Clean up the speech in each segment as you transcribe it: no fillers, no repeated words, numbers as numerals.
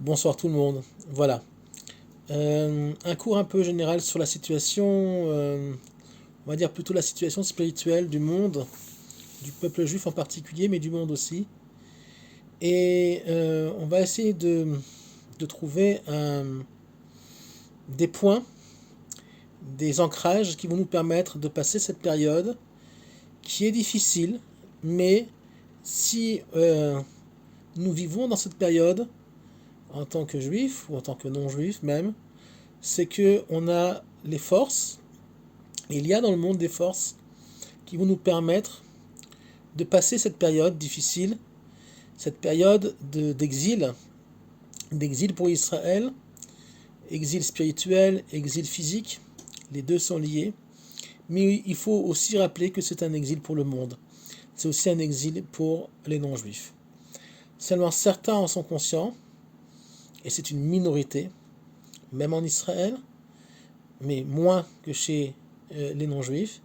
Bonsoir tout le monde. Voilà. Un cours un peu général sur la situation, on va dire plutôt la situation spirituelle du monde, du peuple juif en particulier, mais du monde aussi. Et on va essayer de trouver des points, des ancrages qui vont nous permettre de passer cette période qui est difficile, mais si nous vivons dans cette période, en tant que juif ou en tant que non-juif même, c'est que on a les forces, il y a dans le monde des forces qui vont nous permettre de passer cette période difficile, cette période d'exil pour Israël, exil spirituel, exil physique, les deux sont liés, mais il faut aussi rappeler que c'est un exil pour le monde, c'est aussi un exil pour les non-juifs. Seulement certains en sont conscients, et c'est une minorité, même en Israël, mais moins que chez les non-juifs.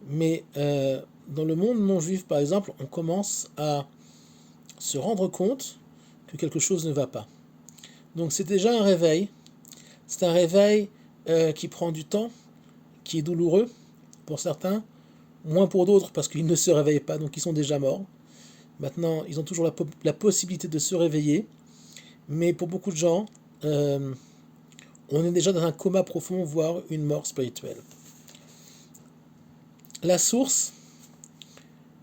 Mais dans le monde non-juif, par exemple, on commence à se rendre compte que quelque chose ne va pas. Donc c'est déjà un réveil. C'est un réveil qui prend du temps, qui est douloureux pour certains, moins pour d'autres parce qu'ils ne se réveillent pas, donc ils sont déjà morts. Maintenant, ils ont toujours la possibilité de se réveiller, mais pour beaucoup de gens, on est déjà dans un coma profond, voire une mort spirituelle. La source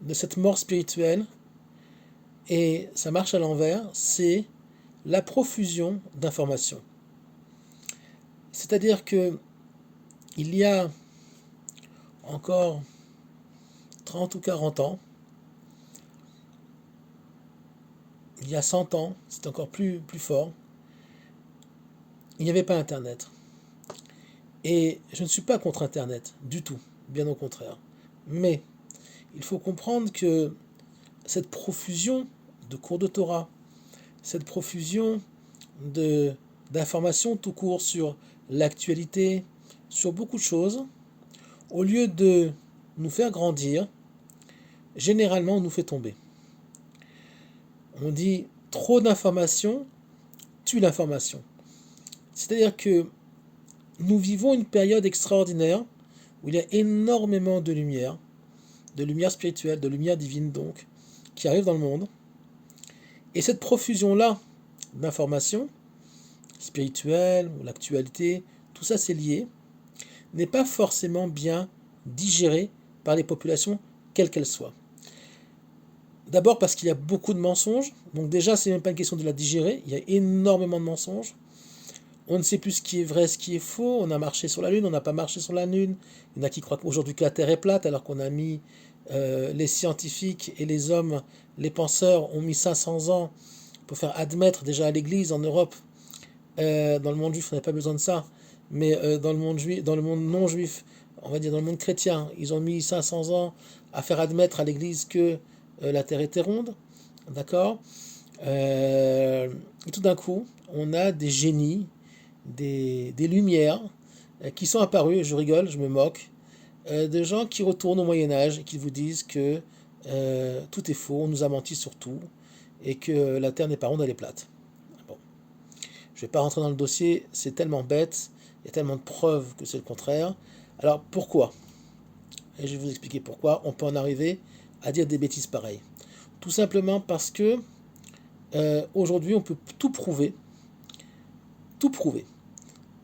de cette mort spirituelle, et ça marche à l'envers, c'est la profusion d'informations. C'est-à-dire que il y a encore 30 ou 40 ans, il y a 100 ans, c'est encore plus fort, il n'y avait pas Internet. Et je ne suis pas contre Internet, du tout, bien au contraire. Mais il faut comprendre que cette profusion de cours de Torah, cette profusion d'informations tout court sur l'actualité, sur beaucoup de choses, au lieu de nous faire grandir, généralement on nous fait tomber. On dit trop d'informations tue l'information. C'est-à-dire que nous vivons une période extraordinaire où il y a énormément de lumière spirituelle, de lumière divine donc, qui arrive dans le monde. Et cette profusion-là d'informations spirituelles, ou l'actualité, tout ça c'est lié, n'est pas forcément bien digérée par les populations, quelles qu'elles soient. D'abord parce qu'il y a beaucoup de mensonges, donc déjà c'est même pas une question de la digérer, il y a énormément de mensonges. On ne sait plus ce qui est vrai, ce qui est faux, on a marché sur la Lune, on n'a pas marché sur la Lune, il y en a qui croient aujourd'hui que la Terre est plate alors qu'on a mis les scientifiques et les hommes, les penseurs ont mis 500 ans pour faire admettre déjà à l'Église en Europe, dans le monde juif on n'a pas besoin de ça, mais dans le monde juif, dans le monde non juif, on va dire dans le monde chrétien, ils ont mis 500 ans à faire admettre à l'Église que la Terre était ronde, d'accord. Et tout d'un coup, on a des génies, des lumières qui sont apparues, je rigole, je me moque, de gens qui retournent au Moyen-Âge et qui vous disent que tout est faux, on nous a menti sur tout et que la Terre n'est pas ronde, elle est plate. Bon. Je ne vais pas rentrer dans le dossier, c'est tellement bête, il y a tellement de preuves que c'est le contraire. Alors pourquoi? Et je vais vous expliquer pourquoi on peut en arriver à dire des bêtises pareilles. Tout simplement parce que aujourd'hui on peut tout prouver. Tout prouver.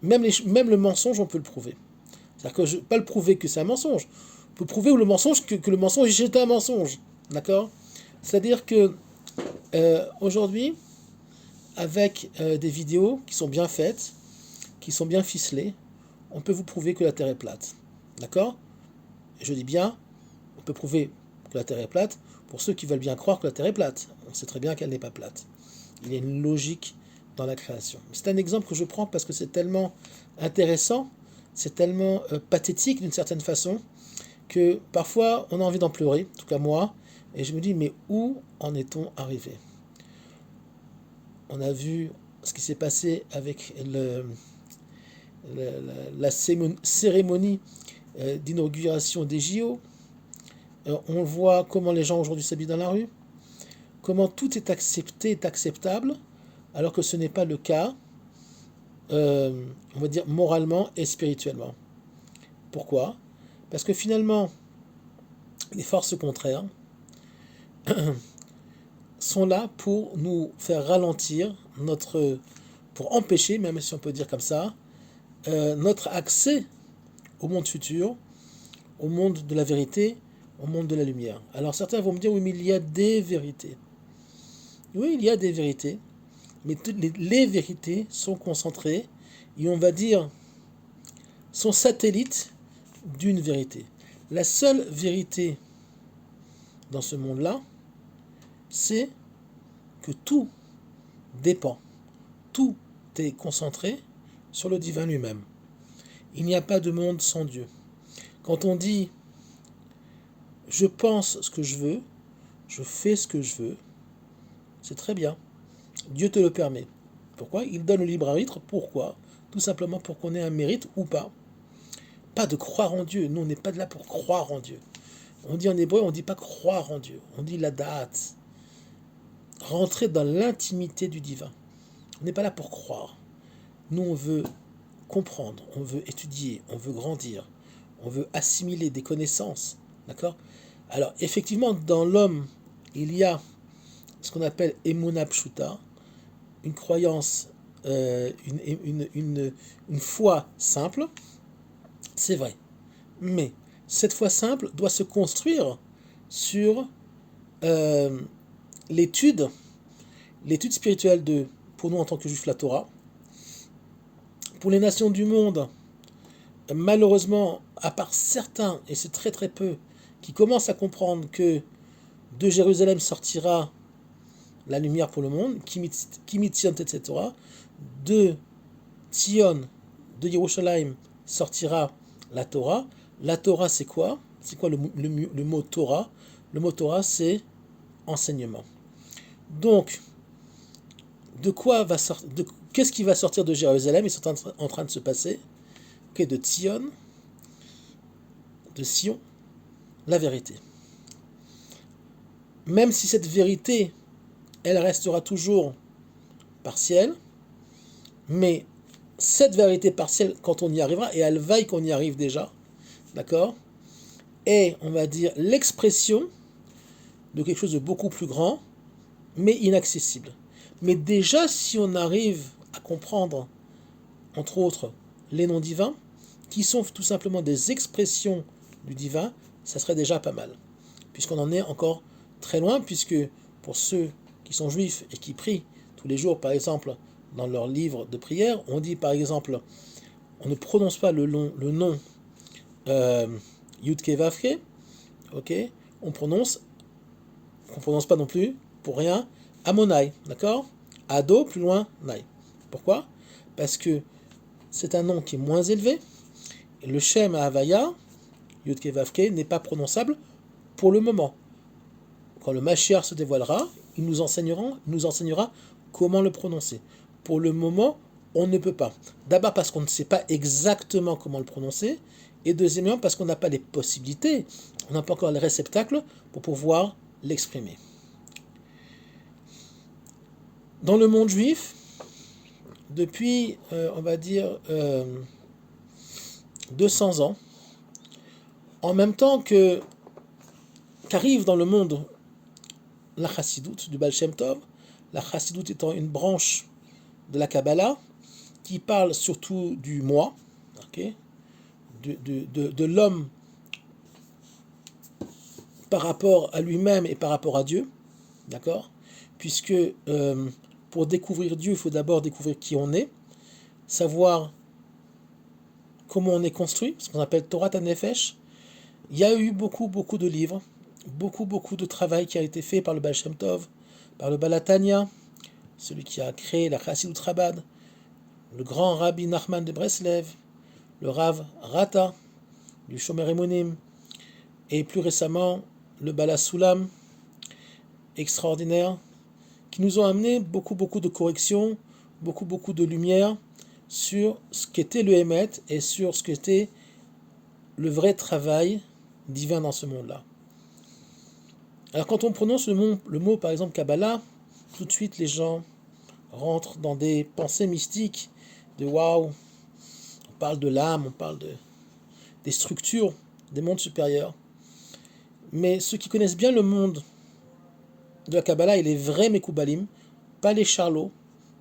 Même le mensonge, on peut le prouver. C'est-à-dire que je ne peux pas le prouver que c'est un mensonge. On peut prouver le mensonge que le mensonge est un mensonge. D'accord. C'est-à-dire que aujourd'hui, avec des vidéos qui sont bien faites, qui sont bien ficelées, on peut vous prouver que la Terre est plate. D'accord. Je dis bien, on peut prouver que la Terre est plate pour ceux qui veulent bien croire que la Terre est plate. On sait très bien qu'elle n'est pas plate. Il y a une logique dans la création. C'est un exemple que je prends parce que c'est tellement intéressant, c'est tellement pathétique d'une certaine façon, que parfois on a envie d'en pleurer, en tout cas moi, et je me dis mais où en est-on arrivé? On a vu ce qui s'est passé avec la cérémonie d'inauguration des JO. On voit comment les gens aujourd'hui s'habillent dans la rue, comment tout est accepté, est acceptable, alors que ce n'est pas le cas, on va dire, moralement et spirituellement. Pourquoi? Parce que finalement, les forces contraires sont là pour nous faire ralentir pour empêcher, même si on peut dire comme ça, notre accès au monde futur, au monde de la vérité, au monde de la lumière. Alors certains vont me dire, oui, mais il y a des vérités. Oui, il y a des vérités, mais toutes les vérités sont concentrées et on va dire sont satellites d'une vérité. La seule vérité dans ce monde-là, c'est que tout dépend, tout est concentré sur le divin lui-même. Il n'y a pas de monde sans Dieu. Quand on dit je pense ce que je veux, je fais ce que je veux, c'est très bien. Dieu te le permet. Pourquoi? Il donne le libre arbitre. Pourquoi? Tout simplement pour qu'on ait un mérite ou pas. Pas de croire en Dieu. Nous, on n'est pas là pour croire en Dieu. On dit en hébreu, on ne dit pas croire en Dieu. On dit la da'at. Rentrer dans l'intimité du divin. On n'est pas là pour croire. Nous, on veut comprendre, on veut étudier, on veut grandir, on veut assimiler des connaissances. D'accord? Alors, effectivement, dans l'homme, il y a ce qu'on appelle Emuna Pshuta, une croyance, une foi simple, c'est vrai. Mais cette foi simple doit se construire sur l'étude spirituelle pour nous en tant que juifs, la Torah. Pour les nations du monde, malheureusement, à part certains, et c'est très très peu, qui commencent à comprendre que de Jérusalem sortira la lumière pour le monde, Kimitzion etc. De Tzion, de Yerushalayim, sortira la Torah. La Torah, c'est quoi? C'est quoi le mot Torah? Le mot Torah, c'est enseignement. Donc, qu'est-ce qui va sortir de Jérusalem? Ils sont en train de se passer. Okay, de Sion, la vérité. Même si cette vérité, elle restera toujours partielle, mais cette vérité partielle, quand on y arrivera, et elle vaille qu'on y arrive déjà, d'accord, est, on va dire, l'expression de quelque chose de beaucoup plus grand, mais inaccessible. Mais déjà, si on arrive à comprendre, entre autres, les noms divins, qui sont tout simplement des expressions du divin, ça serait déjà pas mal. Puisqu'on en est encore très loin, puisque pour ceux qui sont juifs et qui prient tous les jours, par exemple, dans leur livre de prière, on dit par exemple, on ne prononce pas le nom Yudke Vavke, ok, on prononce pas non plus, pour rien, Amonai, d'accord? Ado, plus loin, Nai. Pourquoi? Parce que c'est un nom qui est moins élevé, et le Shem à Havaya, Yudke Vavke, n'est pas prononçable pour le moment. Quand le Mashiach se dévoilera, il nous enseignera comment le prononcer. Pour le moment, on ne peut pas. D'abord parce qu'on ne sait pas exactement comment le prononcer, et deuxièmement parce qu'on n'a pas les possibilités, on n'a pas encore les réceptacles pour pouvoir l'exprimer. Dans le monde juif, depuis, on va dire, 200 ans, en même temps qu'arrive dans le monde la chassidoute du Baal Shem Tov, la chassidoute étant une branche de la Kabbalah, qui parle surtout du moi, okay, de l'homme par rapport à lui-même et par rapport à Dieu, d'accord? Puisque pour découvrir Dieu, il faut d'abord découvrir qui on est, savoir comment on est construit, ce qu'on appelle Torah Tanefesh. Il y a eu beaucoup de livres, beaucoup de travail qui a été fait par le Baal Shem Tov, par le Baal HaTanya, celui qui a créé la Chassidut Chabad, le grand Rabbi Nachman de Breslev, le Rav Rata du Shomer Emonim, et plus récemment le Baal HaSulam, extraordinaire, qui nous ont amené beaucoup de corrections, beaucoup de lumière sur ce qu'était le Hémet et sur ce qu'était le vrai travail divin dans ce monde-là. Alors quand on prononce le mot par exemple Kabbalah, tout de suite les gens rentrent dans des pensées mystiques de waouh, on parle de l'âme, on parle des structures, des mondes supérieurs. Mais ceux qui connaissent bien le monde de la Kabbalah et les vrais Mekoubalim, pas les charlots,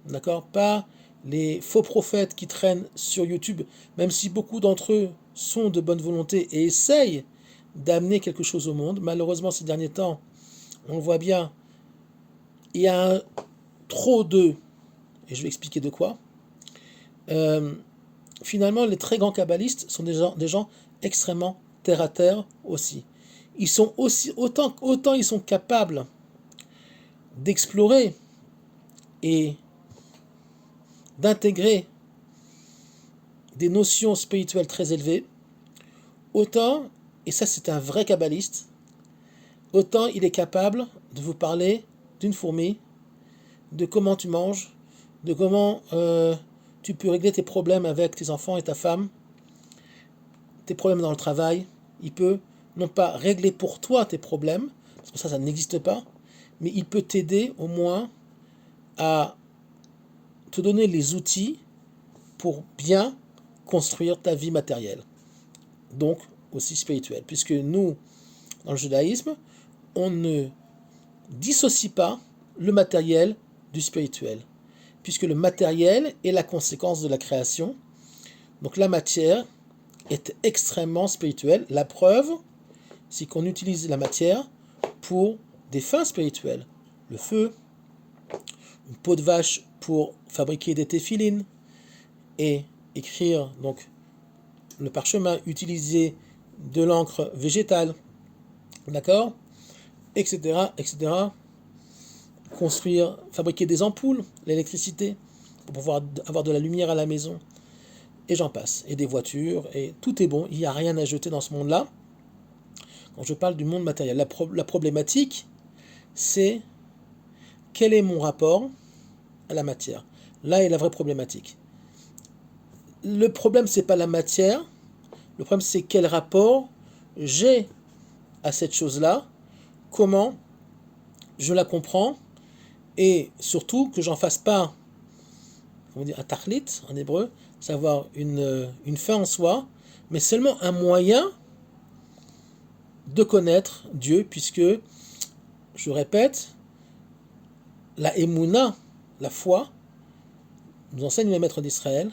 d'accord, pas les faux prophètes qui traînent sur YouTube, même si beaucoup d'entre eux sont de bonne volonté et essayent d'amener quelque chose au monde. Malheureusement, ces derniers temps, on le voit bien, il y a trop de, et je vais expliquer de quoi. Finalement, les très grands kabbalistes sont des gens extrêmement terre à terre aussi. Ils sont aussi autant ils sont capables d'explorer et d'intégrer des notions spirituelles très élevées, autant, et ça c'est un vrai kabbaliste, autant il est capable de vous parler d'une fourmi, de comment tu manges, de comment tu peux régler tes problèmes avec tes enfants et ta femme, tes problèmes dans le travail. Il peut non pas régler pour toi tes problèmes, parce que ça n'existe pas, mais il peut t'aider au moins à te donner les outils pour bien construire ta vie matérielle, donc aussi spirituelle. Puisque nous, dans le judaïsme, on ne dissocie pas le matériel du spirituel, puisque le matériel est la conséquence de la création. Donc la matière est extrêmement spirituelle. La preuve, c'est qu'on utilise la matière pour des fins spirituelles. Le feu, une peau de vache pour fabriquer des téphilines et écrire donc le parchemin, utiliser de l'encre végétale, d'accord, etc., etc. Construire, fabriquer des ampoules, l'électricité, pour pouvoir avoir de la lumière à la maison, et j'en passe, et des voitures, et tout est bon, il n'y a rien à jeter dans ce monde-là. Quand je parle du monde matériel, la problématique, c'est quel est mon rapport à la matière. Là est la vraie problématique. Le problème, c'est pas la matière, le problème, c'est quel rapport j'ai à cette chose-là, comment je la comprends, et surtout que j'en fasse pas, on dit un tachlit en hébreu, savoir une fin en soi, mais seulement un moyen de connaître Dieu, puisque, je répète, la émouna, la foi, nous enseigne les maîtres d'Israël,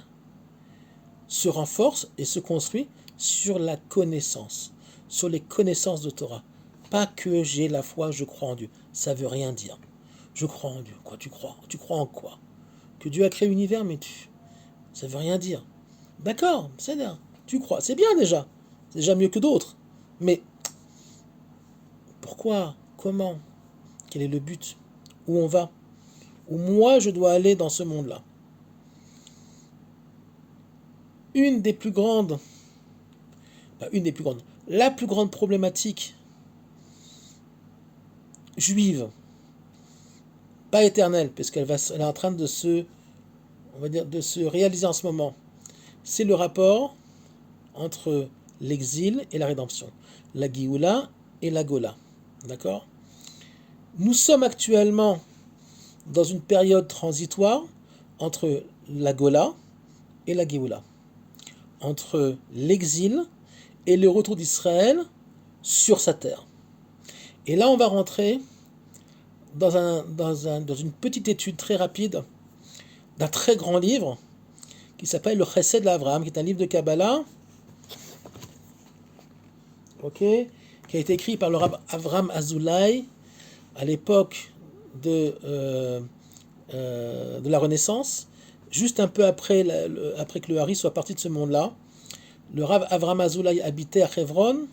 se renforce et se construit sur la connaissance, sur les connaissances de Torah. Pas que j'ai la foi, je crois en Dieu. Ça veut rien dire. Je crois en Dieu. Quoi, tu crois? Tu crois en quoi? Que Dieu a créé l'univers, mais ça veut rien dire. D'accord, c'est bien. Tu crois, c'est bien déjà. C'est déjà mieux que d'autres. Mais pourquoi? Comment? Quel est le but? Où on va? Où moi je dois aller dans ce monde-là? Une des plus grandes, la plus grande problématique juive, pas éternelle, parce elle est en train de de se réaliser en ce moment, c'est le rapport entre l'exil et la rédemption, la Géoula et la Gola. D'accord? Nous sommes actuellement dans une période transitoire entre la Gola et la Géoula, entre l'exil et le retour d'Israël sur sa terre. Et là, on va rentrer dans une petite étude très rapide d'un très grand livre qui s'appelle le Chesed d'Abraham, qui est un livre de Kabbalah, qui a été écrit par le Rav Avraham Azoulay à l'époque de la Renaissance, juste un peu après que le Hari soit parti de ce monde-là. Le Rav Avraham Azoulay habitait à Hebron.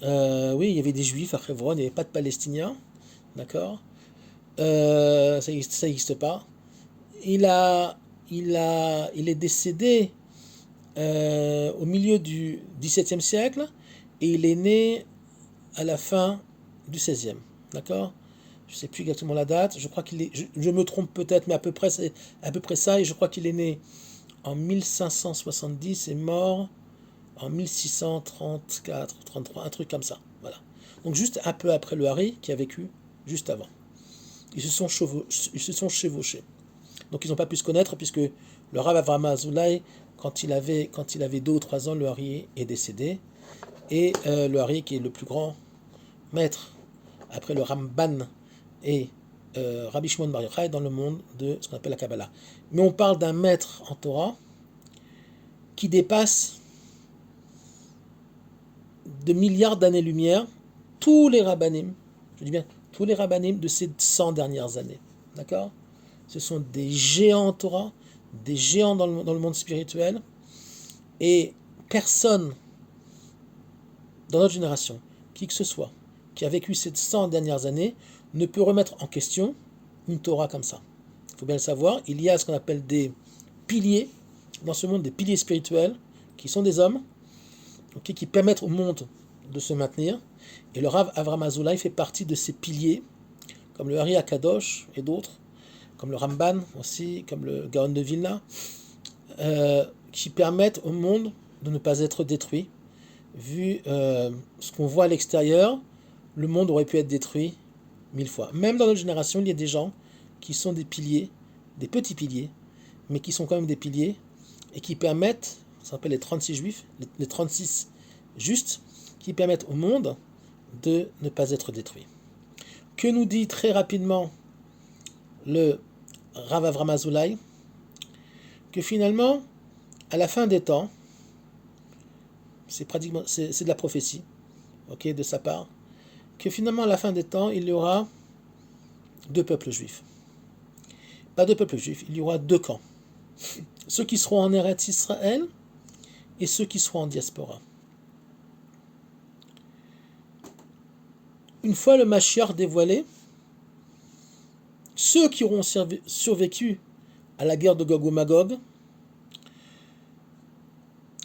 Oui, il y avait des Juifs à Hebron, il n'y avait pas de Palestiniens, d'accord. Ça n'existe pas. Il est décédé au milieu du XVIIe siècle et il est né à la fin du XVIe, d'accord. Je ne sais plus exactement la date. Je crois qu'il est, je me trompe peut-être, mais c'est à peu près ça. Et je crois qu'il est né en 1570 et mort en 1634, 33, un truc comme ça. Voilà. Donc juste un peu après le Hari qui a vécu juste avant. Ils se sont chevauchés. Donc ils n'ont pas pu se connaître puisque le Rav Avraham Azoulay, quand il avait 2 ou 3 ans, le Hari est décédé. Et le Hari, qui est le plus grand maître, après le Ramban et Rabbi Shimon Bar Yochai, dans le monde de ce qu'on appelle la Kabbalah. Mais on parle d'un maître en Torah qui dépasse de milliards d'années-lumière tous les rabbanim, je dis bien tous les rabbanim de ces 100 dernières années. D'accord? Ce sont des géants en Torah, des géants dans le monde spirituel, et personne dans notre génération, qui que ce soit, qui a vécu ces 100 dernières années, ne peut remettre en question une Torah comme ça. Il faut bien le savoir, il y a ce qu'on appelle des piliers, dans ce monde, des piliers spirituels, qui sont des hommes, okay, qui permettent au monde de se maintenir. Et le Rav Avraham Azoulay fait partie de ces piliers, comme le Hari Akadosh et d'autres, comme le Ramban aussi, comme le Gaon de Vilna, qui permettent au monde de ne pas être détruit. Vu ce qu'on voit à l'extérieur, le monde aurait pu être détruit 1000 fois. Même dans notre génération, il y a des gens qui sont des piliers, des petits piliers, mais qui sont quand même des piliers, et qui permettent, ça s'appelle les 36 juifs, les 36 justes, qui permettent au monde de ne pas être détruit. Que nous dit très rapidement le Rav Avraham Azoulay? Que finalement, à la fin des temps, c'est de la prophétie, okay, de sa part, que finalement à la fin des temps, il y aura 2 peuples juifs. Pas 2 peuples juifs, il y aura 2 camps. Ceux qui seront en Eretz Israël et ceux qui seront en diaspora. Une fois le Mashiach dévoilé, ceux qui auront survécu à la guerre de Gog ou Magog.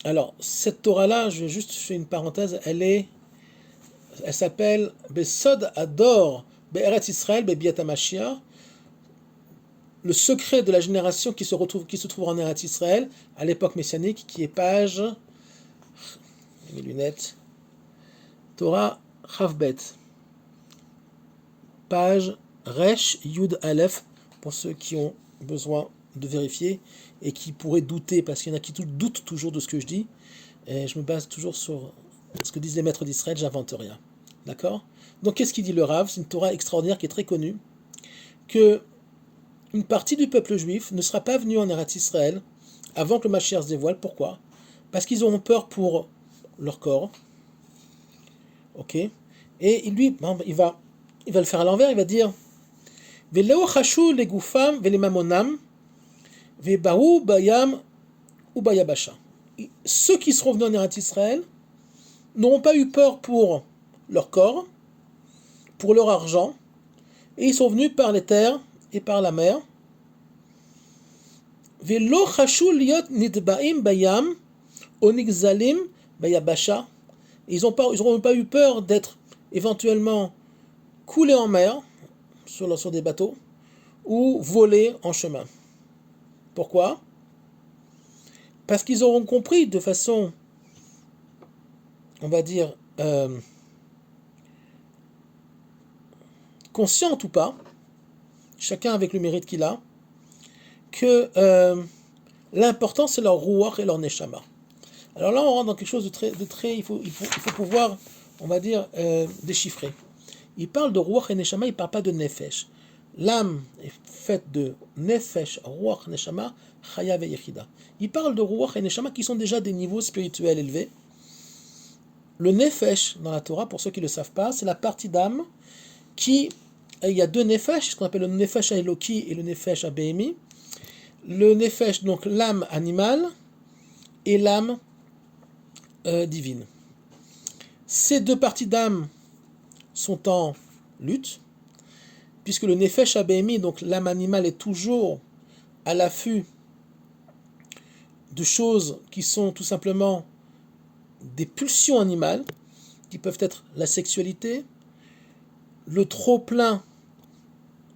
Alors, cette Torah-là, je vais juste faire une parenthèse, elle s'appelle Besod Ador Be'eretz Israël Be'biat HaMashiach, le secret de la génération qui se trouve en Eretz Israël à l'époque messianique, qui est page, mes lunettes, Torah Chavbet, page Resh Yud Aleph, pour ceux qui ont besoin de vérifier et qui pourraient douter, parce qu'il y en a qui doutent toujours de ce que je dis, et je me base toujours sur ce que disent les maîtres d'Israël, j'invente rien. D'accord? Donc qu'est-ce qu'il dit le Rav? C'est une Torah extraordinaire qui est très connue, que une partie du peuple juif ne sera pas venue en Eretz Israël avant que le Mashiach se dévoile. Pourquoi? Parce qu'ils auront peur pour leur corps. Ok? Et lui, il va le faire à l'envers, il va dire Veleo chashu legufam velemamonam vebahu bayam ou bayabasha. Ceux qui seront venus en Eretz Israël n'auront pas eu peur pour leur corps, pour leur argent, et ils sont venus par les terres et par la mer. Velo chashu liot nidbaim bayam onigzalim bayabasha. Ils n'auront pas eu peur d'être éventuellement coulés en mer, sur des bateaux, ou volés en chemin. Pourquoi? Parce qu'ils auront compris de façon, on va dire, consciente ou pas, chacun avec le mérite qu'il a, que l'important c'est leur ruach et leur neshama. Alors là on rentre dans quelque chose de très il faut pouvoir, on va dire, déchiffrer. Il parle de ruach et neshama, il ne parle pas de nefesh. L'âme est faite de nefesh, ruach, neshama, chaya ve yechida. Il parle de ruach et neshama qui sont déjà des niveaux spirituels élevés. Le nefesh dans la Torah, pour ceux qui ne le savent pas, c'est la partie d'âme il y a 2 nefesh, ce qu'on appelle le nefesh haeloki et le nefesh abémi. Le nefesh, donc l'âme animale, et l'âme divine. Ces 2 parties d'âme sont en lutte, puisque le nefesh abémi, donc l'âme animale, est toujours à l'affût de choses qui sont tout simplement des pulsions animales, qui peuvent être la sexualité, le trop-plein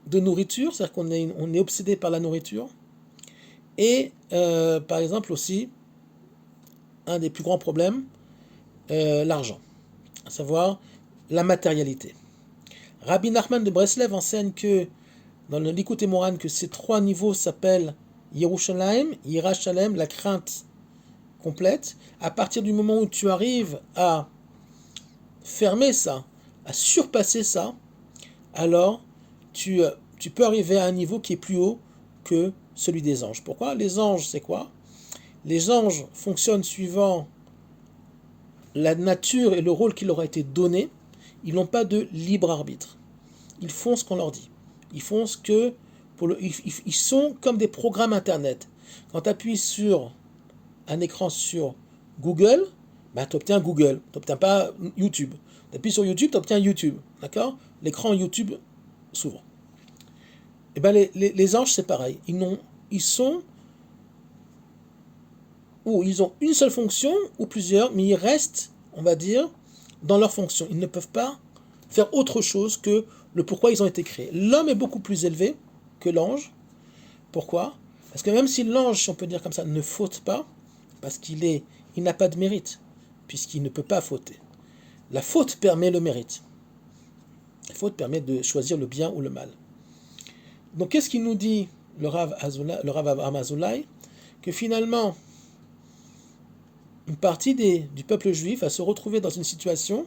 de nourriture, c'est-à-dire qu'on est obsédé par la nourriture, et par exemple aussi, un des plus grands problèmes, l'argent, à savoir la matérialité. Rabbi Nachman de Breslev enseigne que dans le Likutei Moharan que ces 3 niveaux s'appellent Yerushalayim, Yirat Shalem, la crainte complète. À partir du moment où tu arrives à fermer ça, à surpasser ça, alors tu peux arriver à un niveau qui est plus haut que celui des anges. Pourquoi? Les anges, c'est quoi? Les anges fonctionnent suivant la nature et le rôle qui leur a été donné. Ils n'ont pas de libre arbitre. Ils font ce qu'on leur dit. Ils font ce que... ils sont comme des programmes Internet. Quand tu appuies sur un écran sur Google, ben, tu obtiens Google. Tu n'obtiens pas YouTube. Tu appuies sur YouTube, tu obtiens YouTube. D'accord? L'écran YouTube s'ouvre. Et ben les anges, c'est pareil. Ils ont une seule fonction ou plusieurs, mais ils restent, on va dire, dans leur fonction. Ils ne peuvent pas faire autre chose que le pourquoi ils ont été créés. L'homme est beaucoup plus élevé que l'ange. Pourquoi? Parce que même si l'ange, si on peut dire comme ça, ne faute pas, parce il n'a pas de mérite, puisqu'il ne peut pas fauter. La faute permet le mérite. La faute permet de choisir le bien ou le mal. Donc qu'est-ce qu'il nous dit le Rav Avraham Azoulay? Que finalement, une partie du peuple juif va se retrouver dans une situation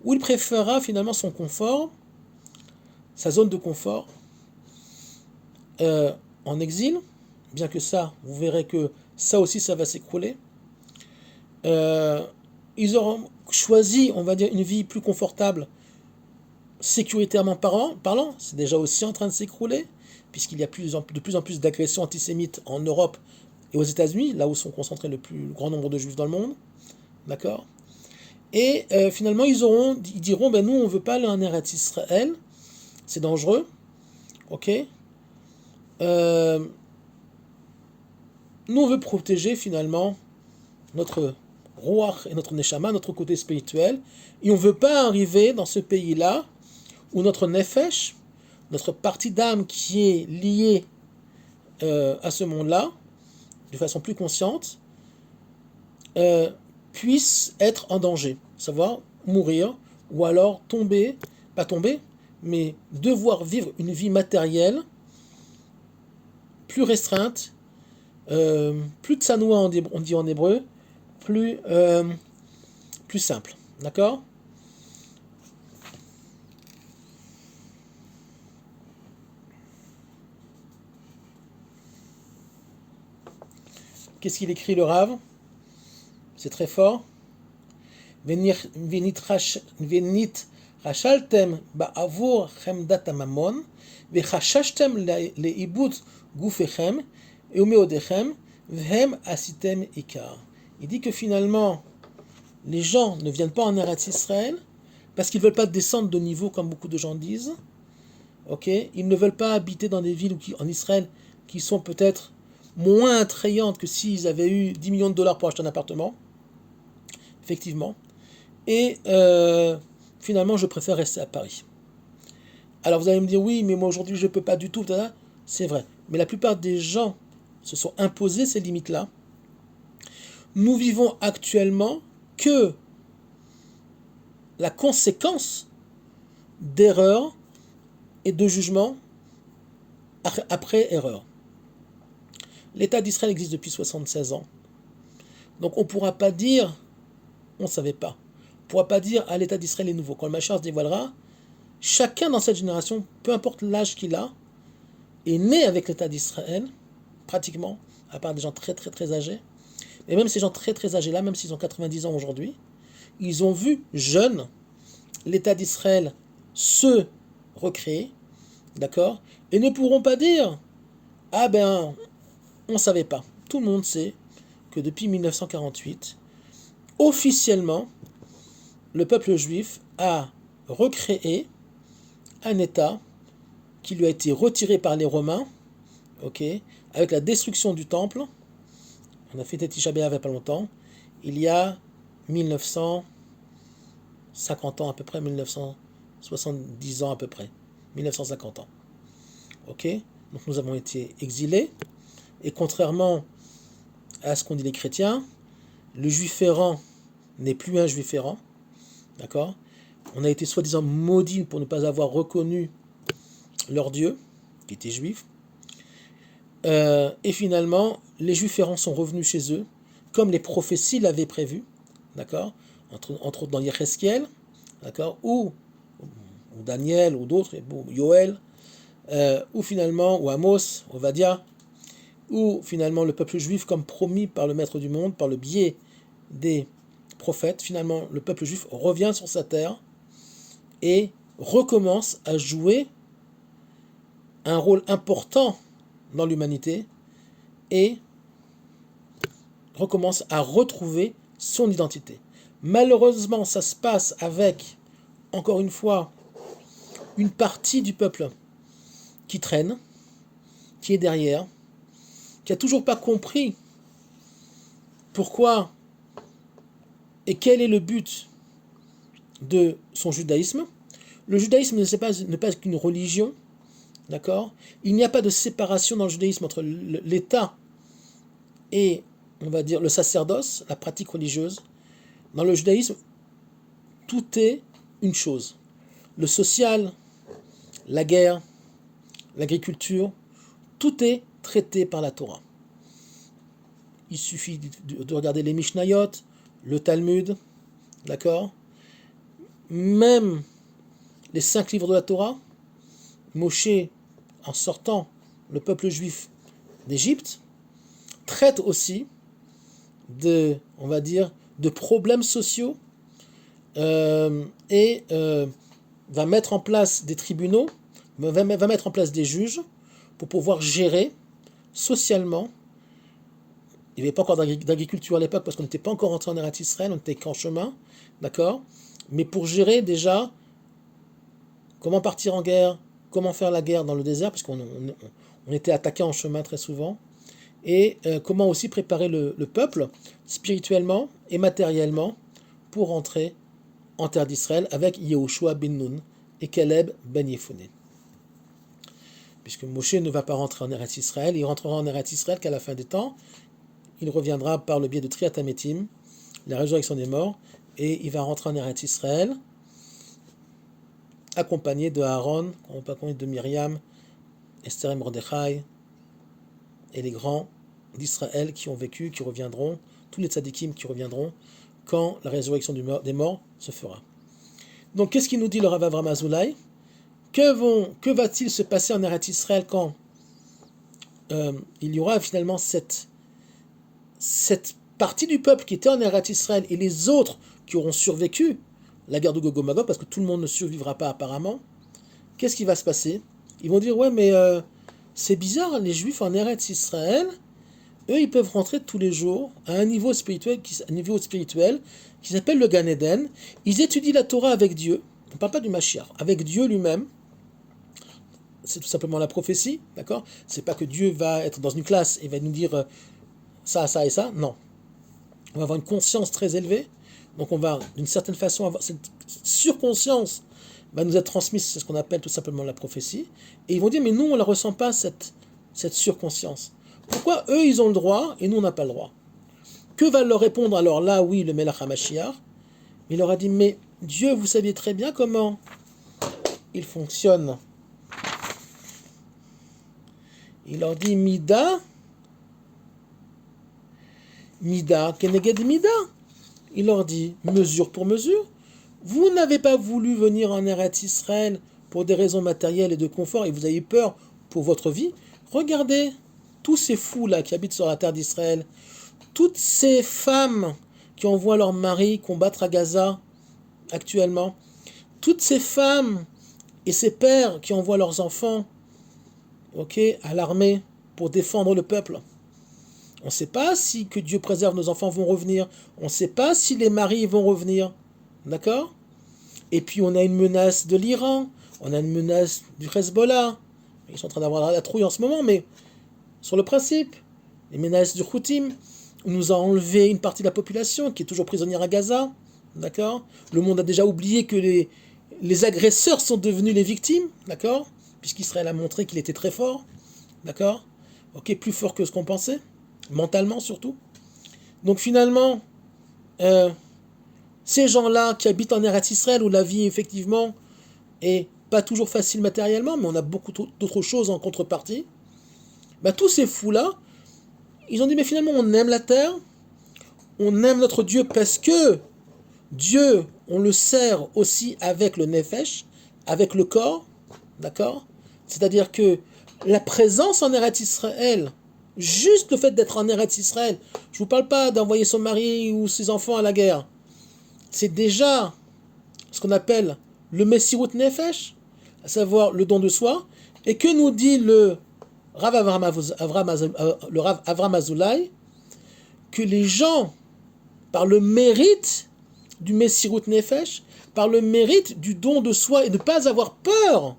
où il préférera finalement son confort, sa zone de confort, en exil, bien que ça, vous verrez que ça aussi, ça va s'écrouler. Ils auront choisi, on va dire, une vie plus confortable, sécuritairement parlant, c'est déjà aussi en train de s'écrouler, puisqu'il y a de plus en plus d'agressions antisémites en Europe et aux États-Unis, là où sont concentrés le plus grand nombre de juifs dans le monde. D'accord? Et finalement, ils diront, ben nous, on ne veut pas aller en Eretz Israël, c'est dangereux. Ok? Nous, on veut protéger finalement notre Ruach et notre Neshama, notre côté spirituel, et on ne veut pas arriver dans ce pays-là où notre Nefesh, notre partie d'âme qui est liée à ce monde-là, de façon plus consciente, puisse être en danger, savoir mourir, ou alors pas tomber, mais devoir vivre une vie matérielle plus restreinte, plus tsanoua on dit en hébreu, plus simple. D'accord? Qu'est-ce qu'il écrit le Rav? C'est très fort. Venit rashaltem ba'avur chemdat hamamon vechashashtem leibut gufechem eumeodechem vhem asitem ikar. Il dit que finalement, les gens ne viennent pas en Eretz Israël parce qu'ils ne veulent pas descendre de niveau comme beaucoup de gens disent. Ok? Ils ne veulent pas habiter dans des villes en Israël qui sont peut-être moins attrayantes que s'ils avaient eu 10 millions de dollars pour acheter un appartement. Effectivement. Et finalement, je préfère rester à Paris. Alors vous allez me dire, oui, mais moi aujourd'hui, je ne peux pas du tout. C'est vrai. Mais la plupart des gens se sont imposés ces limites-là. Nous vivons actuellement que la conséquence d'erreurs et de jugements après erreur. L'État d'Israël existe depuis 76 ans. Donc on ne pourra pas dire, on ne savait pas. On ne pourra pas dire, l'État d'Israël est nouveau. Quand le Mashiach se dévoilera, chacun dans cette génération, peu importe l'âge qu'il a, est né avec l'État d'Israël, pratiquement, à part des gens très très très âgés. Et même ces gens très très âgés là, même s'ils ont 90 ans aujourd'hui, ils ont vu jeunes l'État d'Israël se recréer, d'accord? Et ne pourront pas dire, on ne savait pas. Tout le monde sait que depuis 1948, officiellement, le peuple juif a recréé un État qui lui a été retiré par les Romains, ok, avec la destruction du temple. On a fait Tisha B'Av il n'y a pas longtemps. Il y a 1950 ans à peu près, 1970 ans à peu près, 1950 ans. Ok, donc nous avons été exilés. Et contrairement à ce qu'ont dit les chrétiens, le juif errant n'est plus un juif errant. D'accord? On a été soi-disant maudits pour ne pas avoir reconnu leur Dieu. qui étaient juifs. Et finalement, les Juifs errants sont revenus chez eux, comme les prophéties l'avaient prévu, d'accord, entre autres dans Yézéchiel, d'accord, ou Daniel, ou d'autres, ou Yoël, ou finalement, ou Amos, Ovadia, ou finalement le peuple juif, comme promis par le Maître du monde, par le biais des prophètes, finalement le peuple juif revient sur sa terre et recommence à jouer un rôle important dans l'humanité et recommence à retrouver son identité. Malheureusement, ça se passe avec, encore une fois, une partie du peuple qui traîne, qui est derrière, qui n'a toujours pas compris pourquoi et quel est le but de son judaïsme. Le judaïsme n'est pas qu'une religion, d'accord ? Il n'y a pas de séparation dans le judaïsme entre l'État et, on va dire, le sacerdoce, la pratique religieuse. Dans le judaïsme, tout est une chose. Le social, la guerre, l'agriculture, tout est traité par la Torah. Il suffit de regarder les Mishnayot, le Talmud, d'accord ? Même les 5 livres de la Torah, Moshe, en sortant le peuple juif d'Égypte, traite aussi on va dire, de problèmes sociaux et va mettre en place des tribunaux, va mettre en place des juges pour pouvoir gérer socialement. Il n'y avait pas encore d'agriculture à l'époque parce qu'on n'était pas encore rentré en Eretz Israël, on n'était qu'en chemin, d'accord ? Mais pour gérer déjà comment partir en guerre, comment faire la guerre dans le désert, parce qu'on était attaqué en chemin très souvent, et comment aussi préparer le peuple spirituellement et matériellement pour rentrer en terre d'Israël avec Yehoshua ben Nun et Caleb ben Yefouné. Puisque Moshe ne va pas rentrer en Eretz Israël, il rentrera en Eretz Israël qu'à la fin des temps. Il reviendra par le biais de Triat Hametim, la résurrection des morts, et il va rentrer en Eretz Israël accompagné de Aaron, accompagné de Myriam, Esther et Mordechai, et les grands d'Israël qui ont vécu, qui reviendront, tous les tzadikim qui reviendront quand la résurrection des morts se fera. Donc qu'est-ce qu'il nous dit le Rav Avraham Azoulay ? Que va-t-il se passer en Eretz Israël quand il y aura finalement cette partie du peuple qui était en Eretz Israël et les autres qui auront survécu la guerre de Gog et Magog, parce que tout le monde ne survivra pas apparemment. Qu'est-ce qui va se passer ? Ils vont dire, ouais, mais c'est bizarre, les Juifs en Eretz Israël, eux, ils peuvent rentrer tous les jours à un niveau spirituel qui s'appelle le Gan Eden. Ils étudient la Torah avec Dieu. On ne parle pas du Mashiach, avec Dieu lui-même. C'est tout simplement la prophétie, d'accord ? C'est pas que Dieu va être dans une classe et va nous dire ça, ça et ça. Non. On va avoir une conscience très élevée. Donc on va, d'une certaine façon, avoir cette surconscience va nous être transmise, c'est ce qu'on appelle tout simplement la prophétie. Et ils vont dire, mais nous, on ne la ressent pas, cette surconscience. Pourquoi eux, ils ont le droit et nous, on n'a pas le droit ? Que va leur répondre alors là, oui, le Melach HaMashiach ? Il leur a dit, mais Dieu, vous saviez très bien comment il fonctionne. Il leur dit, Mida, Keneged Mida. Il leur dit, mesure pour mesure. Vous n'avez pas voulu venir en Eretz Israël pour des raisons matérielles et de confort et vous avez eu peur pour votre vie. Regardez tous ces fous-là qui habitent sur la terre d'Israël, toutes ces femmes qui envoient leurs maris combattre à Gaza actuellement, toutes ces femmes et ces pères qui envoient leurs enfants à l'armée pour défendre le peuple. On ne sait pas si que Dieu préserve nos enfants vont revenir. On ne sait pas si les maris vont revenir. D'accord ? Et puis on a une menace de l'Iran. On a une menace du Hezbollah. Ils sont en train d'avoir la trouille en ce moment, mais sur le principe, les menaces du Houthim, on nous a enlevé une partie de la population qui est toujours prisonnière à Gaza. D'accord ? Le monde a déjà oublié que les agresseurs sont devenus les victimes. D'accord ? Puisqu'Israël a montré qu'il était très fort. D'accord ? Plus fort que ce qu'on pensait. Mentalement surtout. Donc finalement, ces gens-là qui habitent en Eretz Israël où la vie effectivement est pas toujours facile matériellement, mais on a beaucoup d'autres choses en contrepartie. Tous ces fous-là, ils ont dit, mais finalement, on aime la terre, on aime notre Dieu parce que Dieu, on le sert aussi avec le nefesh, avec le corps, d'accord? C'est-à-dire que la présence en Eretz Israël, juste le fait d'être en Eretz Israël, je ne vous parle pas d'envoyer son mari ou ses enfants à la guerre, c'est déjà ce qu'on appelle le Messirut Nefesh, à savoir le don de soi, et que nous dit le Rav Avram Azoulay, que les gens, par le mérite du Messirut Nefesh, par le mérite du don de soi et de ne pas avoir peur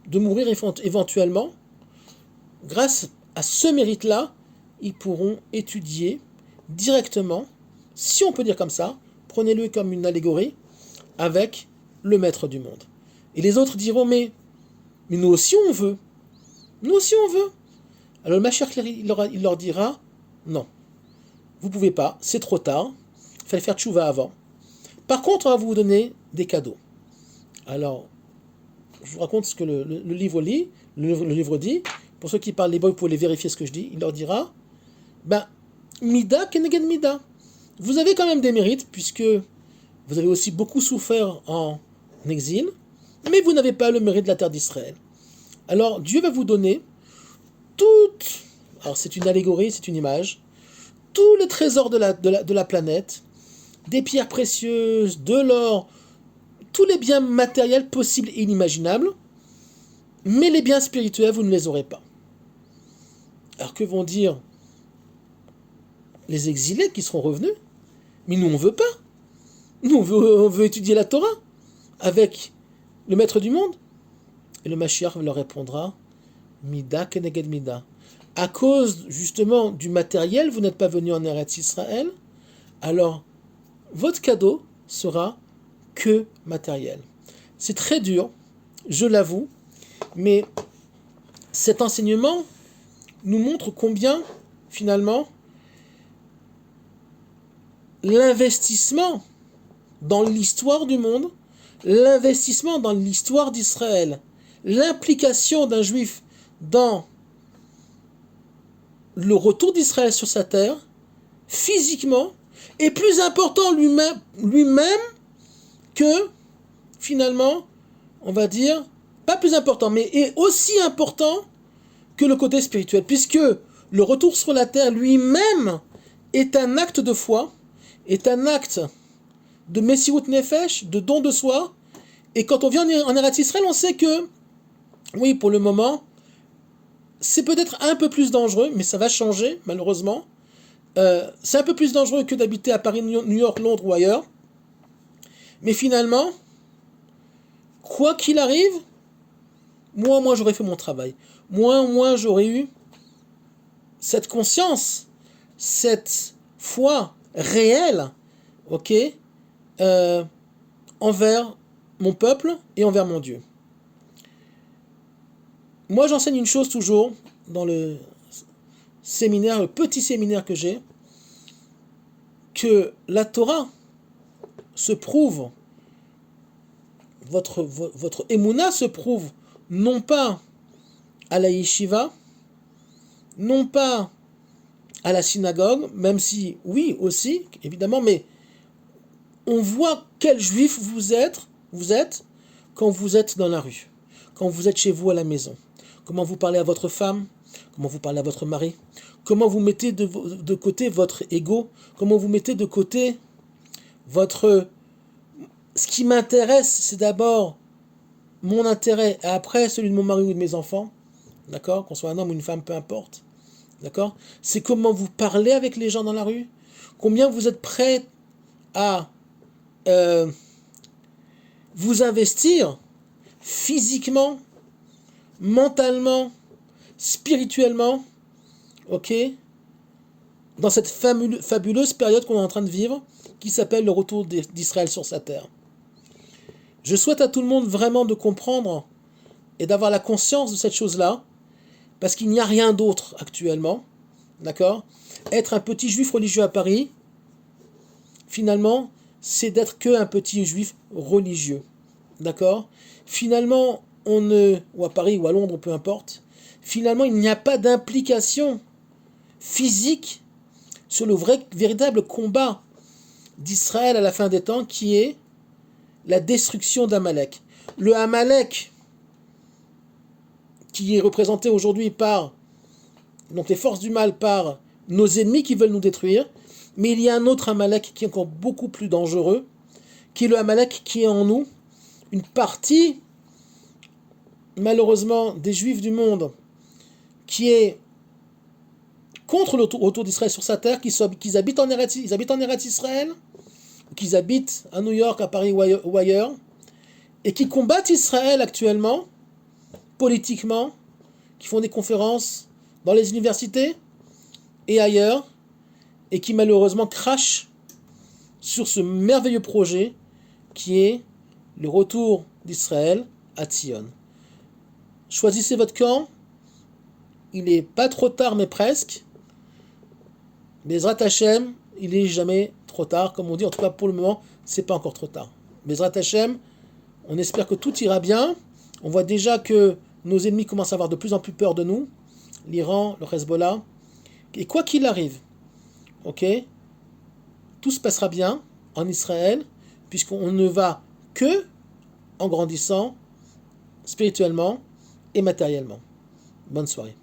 de mourir éventuellement, grâce à ce mérite-là, ils pourront étudier directement, si on peut dire comme ça, prenez-le comme une allégorie, avec le maître du monde. Et les autres diront, mais nous aussi on veut. Nous aussi on veut. Alors le Mashiach, il leur dira, non, vous ne pouvez pas, c'est trop tard, il fallait faire tchouva avant. Par contre, on va vous donner des cadeaux. Alors, je vous raconte ce que le livre dit. Le livre dit, pour ceux qui parlent l'hébreu, vous pouvez vérifier ce que je dis. Il leur dira, mida keneged mida. Vous avez quand même des mérites, puisque vous avez aussi beaucoup souffert en exil, mais vous n'avez pas le mérite de la terre d'Israël. Alors, Dieu va vous donner alors c'est une allégorie, c'est une image, tous les trésors de la planète, des pierres précieuses, de l'or, tous les biens matériels possibles et inimaginables, mais les biens spirituels, vous ne les aurez pas. Alors que vont dire les exilés qui seront revenus? Mais nous, on ne veut pas. Nous, on veut étudier la Torah avec le maître du monde. Et le Mashiach leur répondra, Mida keneged Mida. À cause, justement, du matériel, vous n'êtes pas venu en Eretz Israël, alors votre cadeau sera que matériel. C'est très dur, je l'avoue, mais cet enseignement nous montre combien, finalement, l'investissement dans l'histoire du monde, l'investissement dans l'histoire d'Israël, l'implication d'un juif dans le retour d'Israël sur sa terre, physiquement, est plus important lui-même que, finalement, on va dire, pas plus important, mais est aussi important que le côté spirituel, puisque le retour sur la terre lui-même est un acte de foi, est un acte de Messirut Nefesh, de don de soi, et quand on vient en Eretz Israël, on sait que, oui, pour le moment, c'est peut-être un peu plus dangereux, mais ça va changer, malheureusement. C'est un peu plus dangereux que d'habiter à Paris, New York, Londres ou ailleurs. Mais finalement, quoi qu'il arrive, moi j'aurais fait mon travail. Moi j'aurais eu cette conscience, cette foi réelle, ok, envers mon peuple et envers mon Dieu. Moi j'enseigne une chose toujours dans le séminaire, le petit séminaire que j'ai, que la Torah se prouve, votre émouna se prouve non pas à la yeshiva, non pas à la synagogue, même si, oui, aussi, évidemment, mais on voit quel juif vous êtes quand vous êtes dans la rue, quand vous êtes chez vous à la maison, comment vous parlez à votre femme, comment vous parlez à votre mari, comment vous mettez de côté votre ego, comment vous mettez de côté votre... Ce qui m'intéresse, c'est d'abord mon intérêt, et après celui de mon mari ou de mes enfants, d'accord, qu'on soit un homme ou une femme, peu importe, d'accord, c'est comment vous parlez avec les gens dans la rue, combien vous êtes prêt à vous investir physiquement, mentalement, spirituellement, ok, dans cette fabuleuse période qu'on est en train de vivre, qui s'appelle le retour d'Israël sur sa terre. Je souhaite à tout le monde vraiment de comprendre et d'avoir la conscience de cette chose-là, parce qu'il n'y a rien d'autre actuellement, d'accord? Être un petit juif religieux à Paris, finalement, c'est d'être qu'un petit juif religieux, d'accord? Finalement, ou à Paris ou à Londres, peu importe, finalement, il n'y a pas d'implication physique sur le véritable combat d'Israël à la fin des temps, qui est la destruction d'Amalek. Le Amalek, qui est représenté aujourd'hui par donc les forces du mal, par nos ennemis qui veulent nous détruire, mais il y a un autre Amalek qui est encore beaucoup plus dangereux, qui est le Amalek qui est en nous, une partie, malheureusement, des Juifs du monde, qui est contre le retour d'Israël sur sa terre, qu'ils habitent en Eretz Israël, qu'ils habitent à New York, à Paris ou ailleurs, et qui combattent Israël actuellement, politiquement, qui font des conférences dans les universités et ailleurs, et qui malheureusement crachent sur ce merveilleux projet qui est le retour d'Israël à Tzion. Choisissez votre camp, il n'est pas trop tard mais presque. Bezrat Hashem, il n'est jamais trop tard, comme on dit, en tout cas pour le moment, c'est pas encore trop tard. Bezrat Hashem, on espère que tout ira bien. On voit déjà que nos ennemis commencent à avoir de plus en plus peur de nous, l'Iran, le Hezbollah. Et quoi qu'il arrive, ok, tout se passera bien en Israël, puisqu'on ne va que en grandissant spirituellement et matériellement. Bonne soirée.